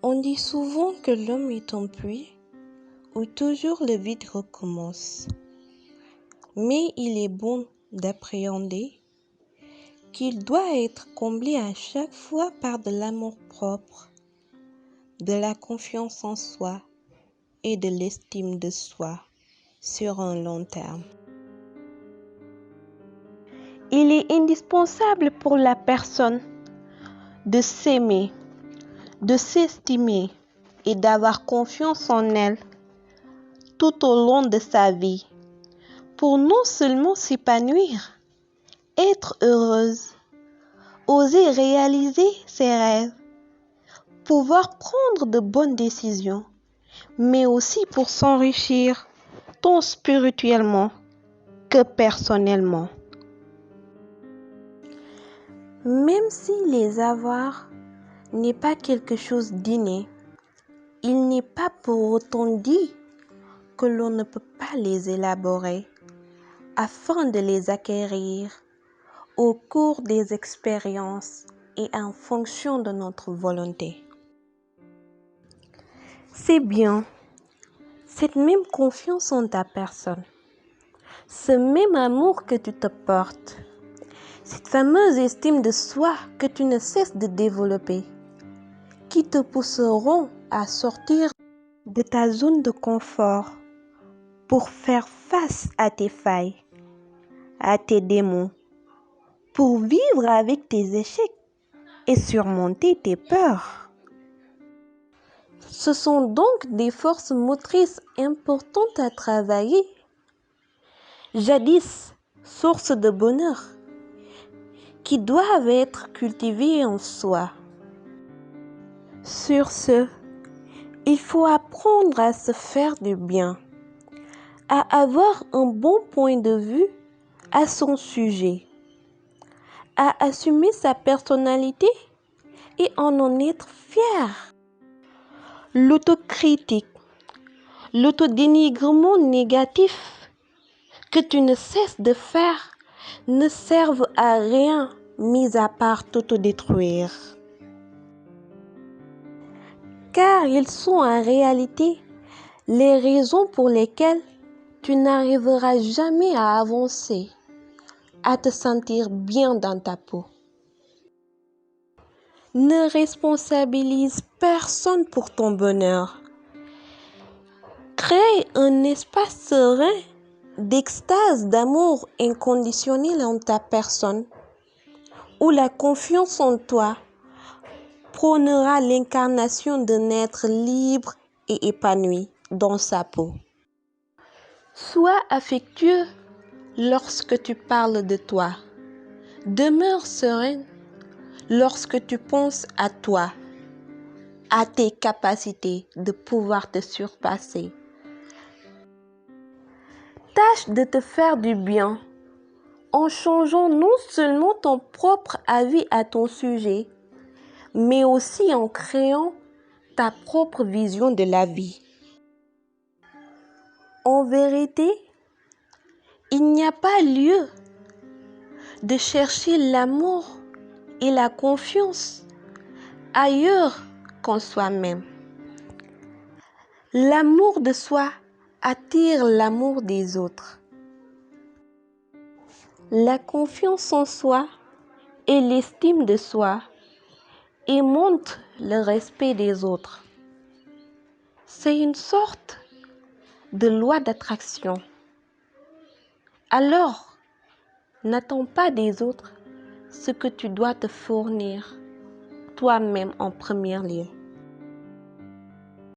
On dit souvent que l'homme est un puits où toujours le vide recommence. Mais il est bon d'appréhender qu'il doit être comblé à chaque fois par de l'amour-propre, de la confiance en soi et de l'estime de soi sur un long terme. Il est indispensable pour la personne de s'aimer, de s'estimer et d'avoir confiance en elle tout au long de sa vie pour non seulement s'épanouir, être heureuse, oser réaliser ses rêves, pouvoir prendre de bonnes décisions, mais aussi pour s'enrichir tant spirituellement que personnellement. Même si les avoirs n'est pas quelque chose d'inné, il n'est pas pour autant dit que l'on ne peut pas les élaborer afin de les acquérir au cours des expériences et en fonction de notre volonté. C'est bien cette même confiance en ta personne, ce même amour que tu te portes, cette fameuse estime de soi que tu ne cesses de développer, qui te pousseront à sortir de ta zone de confort pour faire face à tes failles, à tes démons, pour vivre avec tes échecs et surmonter tes peurs. Ce sont donc des forces motrices importantes à travailler, jadis source de bonheur, qui doivent être cultivées en soi. Sur ce, il faut apprendre à se faire du bien, à avoir un bon point de vue à son sujet, à assumer sa personnalité et en être fier. L'autocritique, l'autodénigrement négatif que tu ne cesses de faire ne servent à rien mis à part t'autodétruire. Car ils sont en réalité les raisons pour lesquelles tu n'arriveras jamais à avancer, à te sentir bien dans ta peau. Ne responsabilise personne pour ton bonheur. Crée un espace serein d'extase, d'amour inconditionnel en ta personne, où la confiance en toi prônera l'incarnation d'un être libre et épanoui dans sa peau. Sois affectueux lorsque tu parles de toi. Demeure sereine lorsque tu penses à toi, à tes capacités de pouvoir te surpasser. Tâche de te faire du bien en changeant non seulement ton propre avis à ton sujet, mais aussi en créant ta propre vision de la vie. En vérité, il n'y a pas lieu de chercher l'amour et la confiance ailleurs qu'en soi-même. L'amour de soi attire l'amour des autres. La confiance en soi et l'estime de soi émontent le respect des autres. C'est une sorte de loi d'attraction. Alors, n'attends pas des autres ce que tu dois te fournir toi-même en premier lieu.